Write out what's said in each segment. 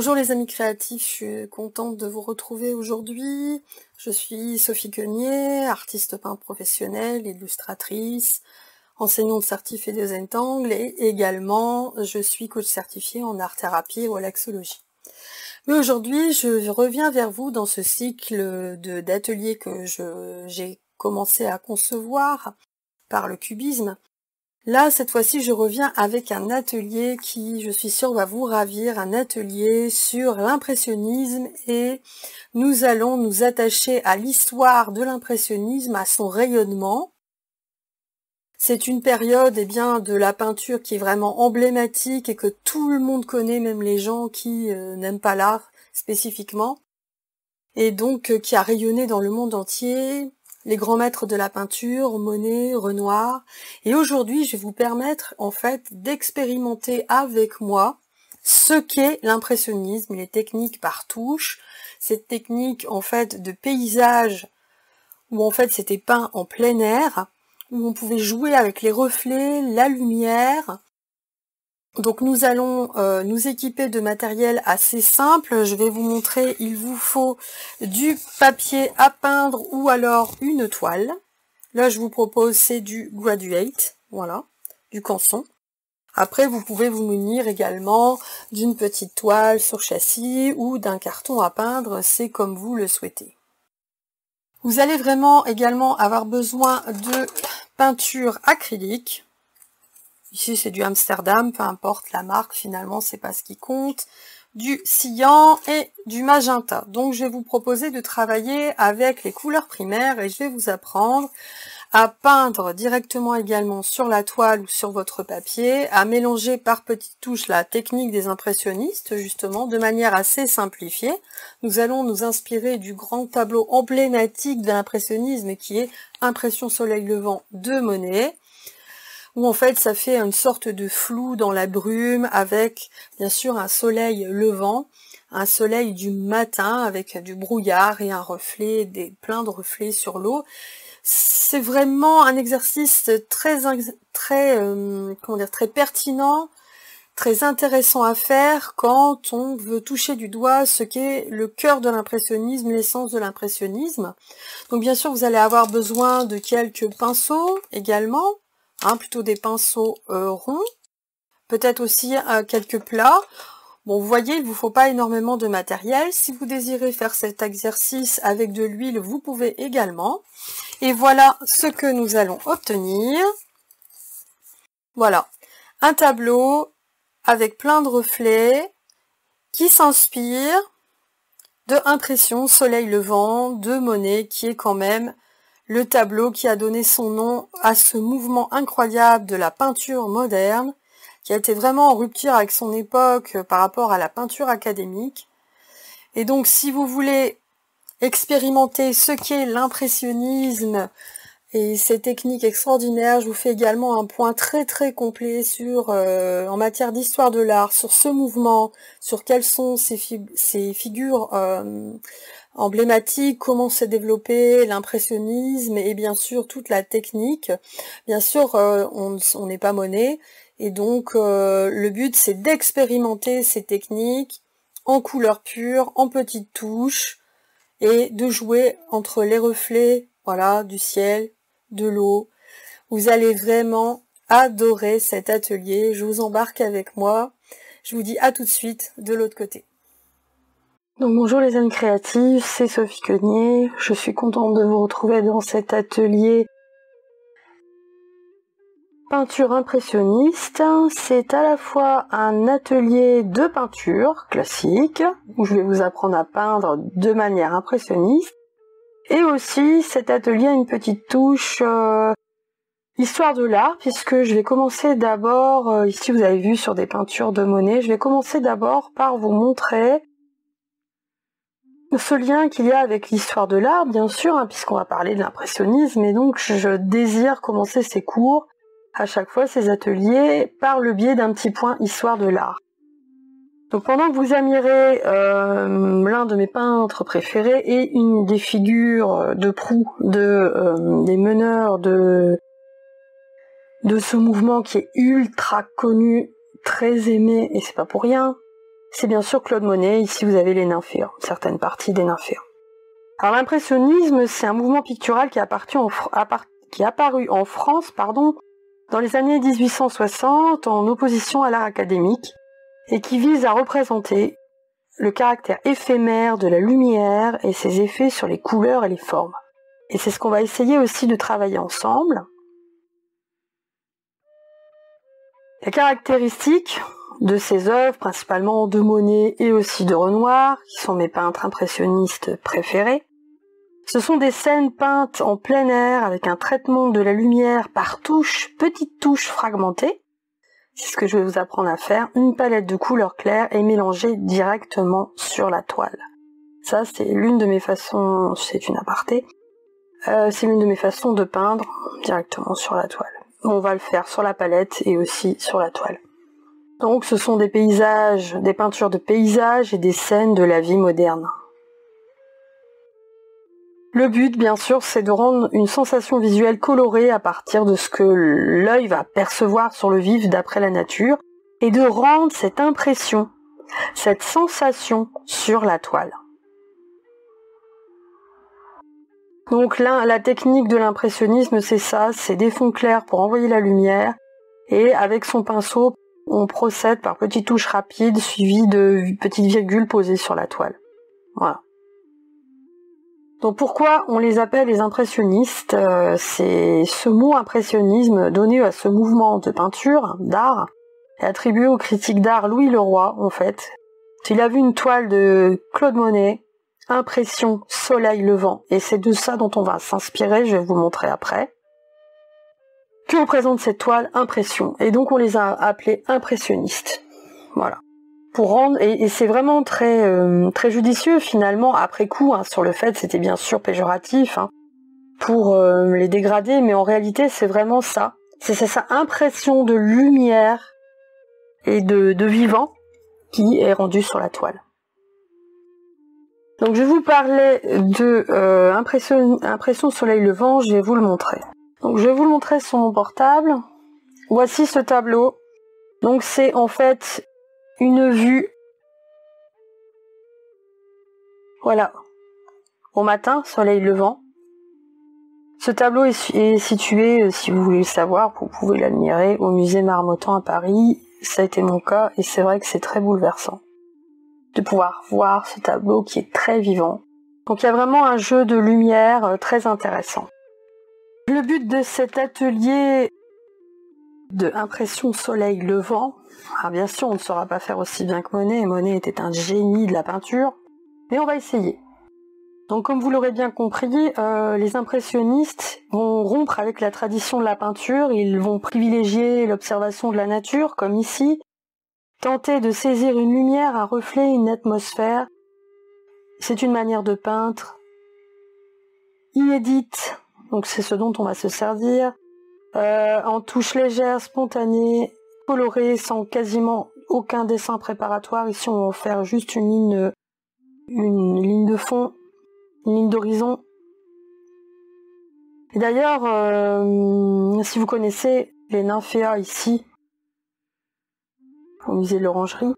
Bonjour les amis créatifs, je suis contente de vous retrouver aujourd'hui. Je suis Sophie Quenier, artiste peintre professionnelle, illustratrice, enseignante certifiée de Zentangle et également je suis coach certifiée en art-thérapie et relaxologie. Mais aujourd'hui, je reviens vers vous dans ce cycle d'ateliers que j'ai commencé à concevoir par le cubisme. Là, cette fois-ci, je reviens avec un atelier qui, je suis sûre, va vous ravir, un atelier sur l'impressionnisme et nous allons nous attacher à l'histoire de l'impressionnisme, à son rayonnement. C'est une période de la peinture qui est vraiment emblématique et que tout le monde connaît, même les gens qui n'aiment pas l'art spécifiquement, et donc qui a rayonné dans le monde entier. Les grands maîtres de la peinture, Monet, Renoir. Et aujourd'hui, je vais vous permettre, en fait, d'expérimenter avec moi ce qu'est l'impressionnisme, les techniques par touche, cette technique, en fait, de paysage, où, en fait, c'était peint en plein air, où on pouvait jouer avec les reflets, la lumière. Donc nous allons nous équiper de matériel assez simple. Je vais vous montrer, il vous faut du papier à peindre ou alors une toile. Là je vous propose c'est du Graduate, voilà, du canson. Après vous pouvez vous munir également d'une petite toile sur châssis ou d'un carton à peindre, c'est comme vous le souhaitez. Vous allez vraiment également avoir besoin de peinture acrylique. Ici, c'est du Amsterdam, peu importe la marque, finalement, c'est pas ce qui compte. Du cyan et du magenta. Donc, je vais vous proposer de travailler avec les couleurs primaires et je vais vous apprendre à peindre directement également sur la toile ou sur votre papier, à mélanger par petites touches la technique des impressionnistes, justement, de manière assez simplifiée. Nous allons nous inspirer du grand tableau emblématique de l'impressionnisme qui est Impression soleil levant de Monet, où en fait ça fait une sorte de flou dans la brume avec bien sûr un soleil levant, un soleil du matin avec du brouillard et un reflet, plein de reflets sur l'eau. C'est vraiment un exercice très pertinent, très intéressant à faire quand on veut toucher du doigt ce qu'est le cœur de l'impressionnisme, l'essence de l'impressionnisme. Donc bien sûr vous allez avoir besoin de quelques pinceaux également, plutôt des pinceaux ronds, peut-être aussi quelques plats. Bon, vous voyez, il ne vous faut pas énormément de matériel. Si vous désirez faire cet exercice avec de l'huile, vous pouvez également. Et voilà ce que nous allons obtenir. Voilà, un tableau avec plein de reflets qui s'inspire de Impression soleil levant de Monet, qui est quand même le tableau qui a donné son nom à ce mouvement incroyable de la peinture moderne, qui a été vraiment en rupture avec son époque par rapport à la peinture académique. Et donc, si vous voulez expérimenter ce qu'est l'impressionnisme et ces techniques extraordinaires, je vous fais également un point très complet sur en matière d'histoire de l'art, sur ce mouvement, sur quelles sont ces figures emblématique, comment s'est développé l'impressionnisme et bien sûr toute la technique. Bien sûr, on n'est pas Monet et donc le but c'est d'expérimenter ces techniques en couleur pure, en petites touches et de jouer entre les reflets, voilà, du ciel, de l'eau. Vous allez vraiment adorer cet atelier. Je vous embarque avec moi. Je vous dis à tout de suite de l'autre côté. Donc bonjour les amis créatifs, c'est Sophie Quenier, je suis contente de vous retrouver dans cet atelier peinture impressionniste. C'est à la fois un atelier de peinture classique, où je vais vous apprendre à peindre de manière impressionniste, et aussi cet atelier a une petite touche histoire de l'art, puisque je vais commencer d'abord, ici vous avez vu sur des peintures de Monet, je vais commencer d'abord par vous montrer ce lien qu'il y a avec l'histoire de l'art, bien sûr, puisqu'on va parler de l'impressionnisme, et donc je désire commencer ces cours, à chaque fois ces ateliers, par le biais d'un petit point histoire de l'art. Donc pendant que vous admirez l'un de mes peintres préférés et une des figures de proue des meneurs de ce mouvement qui est ultra connu, très aimé, et c'est pas pour rien, c'est bien sûr Claude Monet. Ici vous avez les nymphéas, certaines parties des nymphéas. Alors l'impressionnisme, c'est un mouvement pictural qui est apparu en France, dans les années 1860 en opposition à l'art académique et qui vise à représenter le caractère éphémère de la lumière et ses effets sur les couleurs et les formes. Et c'est ce qu'on va essayer aussi de travailler ensemble. Les caractéristiques de ces œuvres, principalement de Monet et aussi de Renoir, qui sont mes peintres impressionnistes préférés, ce sont des scènes peintes en plein air avec un traitement de la lumière par touches, petites touches fragmentées. C'est ce que je vais vous apprendre à faire. Une palette de couleurs claires est mélangée directement sur la toile. Ça, c'est l'une de mes façons, c'est une aparté, c'est l'une de mes façons de peindre directement sur la toile. On va le faire sur la palette et aussi sur la toile. Donc ce sont des paysages, des peintures de paysages et des scènes de la vie moderne. Le but, bien sûr, c'est de rendre une sensation visuelle colorée à partir de ce que l'œil va percevoir sur le vif d'après la nature et de rendre cette impression, cette sensation sur la toile. Donc là, la technique de l'impressionnisme, c'est ça, c'est des fonds clairs pour envoyer la lumière et avec son pinceau, on procède par petites touches rapides suivies de petites virgules posées sur la toile. Voilà. Donc pourquoi on les appelle les impressionnistes? C'est ce mot impressionnisme donné à ce mouvement de peinture, d'art, est attribué au critique d'art Louis Leroy, en fait. Il a vu une toile de Claude Monet, Impression, soleil levant, et c'est de ça dont on va s'inspirer, je vais vous montrer après. Que représente cette toile? Impression. Et donc on les a appelés impressionnistes. Voilà. Pour rendre, et c'est vraiment très judicieux finalement, après coup, sur le fait, c'était bien sûr péjoratif, pour les dégrader, mais en réalité c'est vraiment ça. C'est sa impression de lumière et de vivant qui est rendue sur la toile. Donc je vous parlais de impression soleil levant, je vais vous le montrer. Donc je vais vous le montrer sur mon portable. Voici ce tableau. Donc c'est en fait une vue, voilà, au matin, soleil levant. Ce tableau est situé, si vous voulez le savoir, vous pouvez l'admirer, au musée Marmottan à Paris. Ça a été mon cas et c'est vrai que c'est très bouleversant de pouvoir voir ce tableau qui est très vivant. Donc il y a vraiment un jeu de lumière très intéressant. Le but de cet atelier de impression soleil levant, bien sûr on ne saura pas faire aussi bien que Monet, Monet était un génie de la peinture, mais on va essayer. Donc comme vous l'aurez bien compris, les impressionnistes vont rompre avec la tradition de la peinture, ils vont privilégier l'observation de la nature, comme ici, tenter de saisir une lumière, un reflet, une atmosphère. C'est une manière de peindre inédite, donc c'est ce dont on va se servir, en touches légères, spontanées, colorées, sans quasiment aucun dessin préparatoire. Ici on va faire juste une ligne de fond, une ligne d'horizon. Et d'ailleurs, si vous connaissez les nymphéas ici, au musée de l'Orangerie,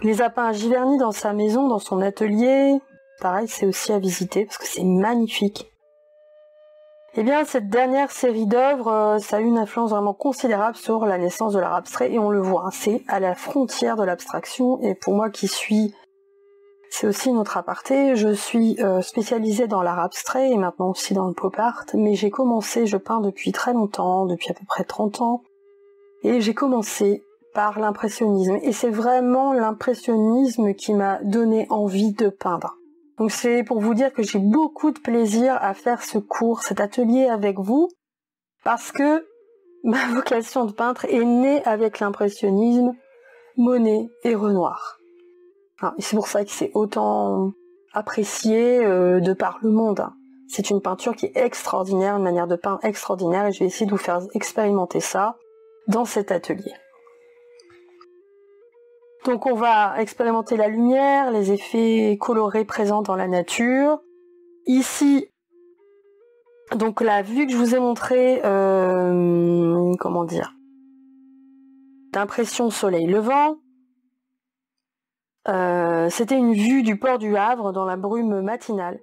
il les a peints à Giverny dans sa maison, dans son atelier. Pareil, c'est aussi à visiter parce que c'est magnifique. Eh bien, cette dernière série d'œuvres, ça a eu une influence vraiment considérable sur la naissance de l'art abstrait et on le voit, c'est à la frontière de l'abstraction. Et pour moi qui suis, c'est aussi une autre aparté, je suis spécialisée dans l'art abstrait et maintenant aussi dans le pop art, mais j'ai commencé, je peins depuis très longtemps, depuis à peu près 30 ans, et j'ai commencé par l'impressionnisme. Et c'est vraiment l'impressionnisme qui m'a donné envie de peindre. Donc c'est pour vous dire que j'ai beaucoup de plaisir à faire ce cours, cet atelier avec vous, parce que ma vocation de peintre est née avec l'impressionnisme, Monet et Renoir. Et c'est pour ça que c'est autant apprécié de par le monde. C'est une peinture qui est extraordinaire, une manière de peindre extraordinaire, et je vais essayer de vous faire expérimenter ça dans cet atelier. Donc on va expérimenter la lumière, les effets colorés présents dans la nature. Ici, donc la vue que je vous ai montrée, comment dire, d'impression soleil levant. C'était une vue du port du Havre dans la brume matinale.